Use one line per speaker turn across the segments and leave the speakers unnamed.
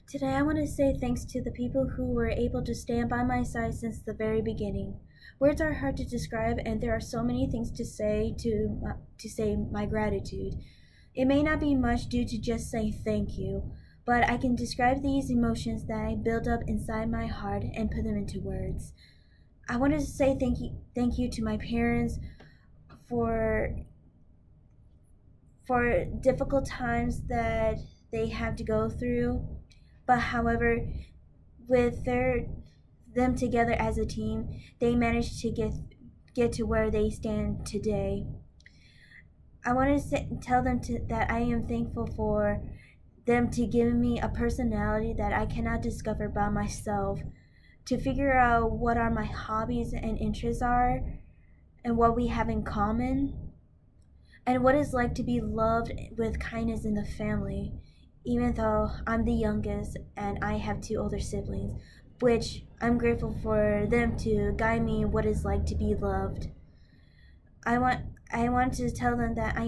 Today, I want to say thanks to the people who were able to stand by my side since the very beginning. Words are hard to describe, and there are so many things to say my gratitude. It may not be much due to just saying thank you, but I can describe these emotions that I build up inside my heart and put them into words. I wanted to say thank you to my parents for difficult times that they have to go through. But however, with them together as a team, they managed to get to where they stand today. I want to tell them that I am thankful for them to give me a personality that I cannot discover by myself, to figure out what are my hobbies and interests are, and what we have in common, and what it's like to be loved with kindness in the family, even though I'm the youngest and I have two older siblings, which I'm grateful for them to guide me what it's like to be loved. I want I want to tell them that I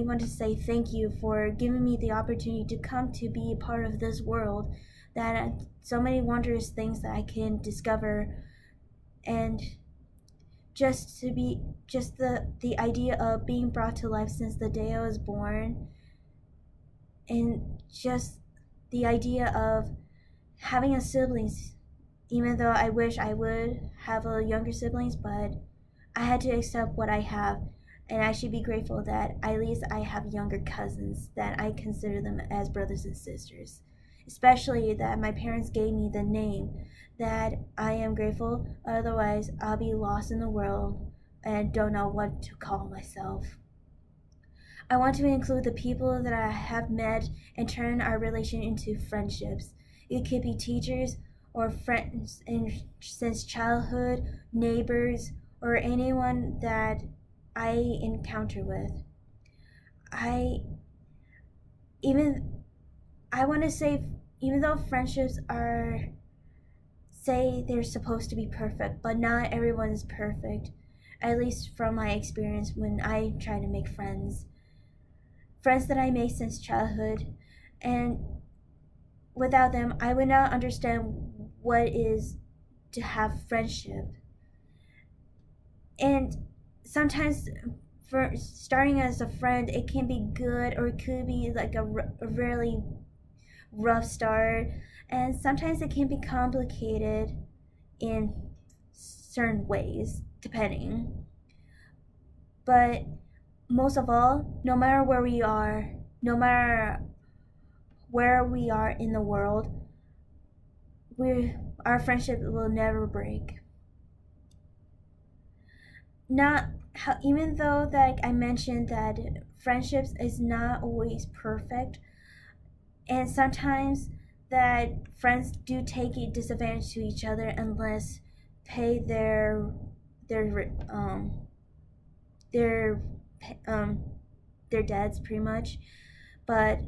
want to say thank you for giving me the opportunity to come to be a part of this world, that so many wondrous things that I can discover, and just the idea of being brought to life since the day I was born, and just the idea of having a siblings, even though I wish I would have a younger siblings, but I had to accept what I have, and I should be grateful that at least I have younger cousins that I consider them as brothers and sisters. Especially that my parents gave me the name, that I am grateful, otherwise I'll be lost in the world and don't know what to call myself. I want to include the people that I have met and turn our relation into friendships. It could be teachers or friends since childhood, neighbors, or anyone that I encounter with. I even I want to say, even though friendships are say they're supposed to be perfect, but not everyone is perfect. At least from my experience when I try to make friends that I made since childhood, and without them, I would not understand what it is to have friendship. And sometimes, for starting as a friend, it can be good or it could be like a really rough start, and sometimes it can be complicated in certain ways, depending. But most of all, no matter where we are in the world, we our friendship will never break. Not how, even though that I mentioned that friendships is not always perfect, and sometimes that friends do take a disadvantage to each other unless pay their their um their debts pretty much. But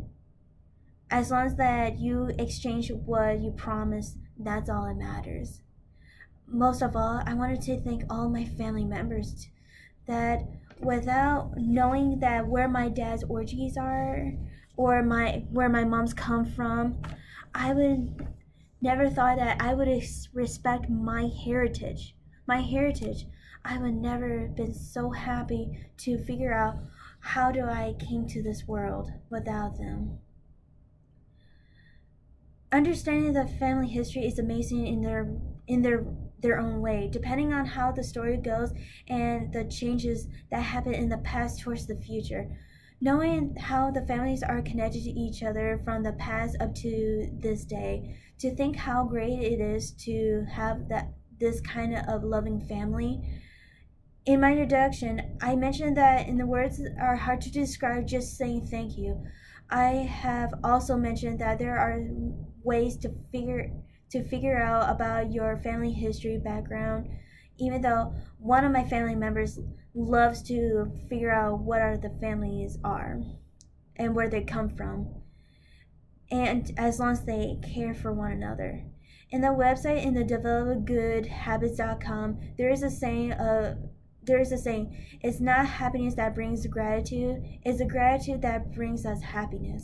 as long as that you exchange what you promise, that's all that matters. Most of all, I wanted to thank all my family members that without knowing that where my dad's orgies are or where my mom's come from, I would never thought that I would respect my heritage. My heritage. I would never have been so happy to figure out how do I came to this world without them. Understanding the family history is amazing in their own way, depending on how the story goes and the changes that happen in the past towards the future. Knowing how the families are connected to each other from the past up to this day, to think how great it is to have this kind of loving family. In my introduction, I mentioned that in the words are hard to describe, just saying thank you. I have also mentioned that there are ways to figure out about your family history background, even though one of my family members loves to figure out what are the families are and where they come from, and as long as they care for one another. In the website in the developgoodhabits.com, there is a saying, it's not happiness that brings gratitude, it's the gratitude that brings us happiness.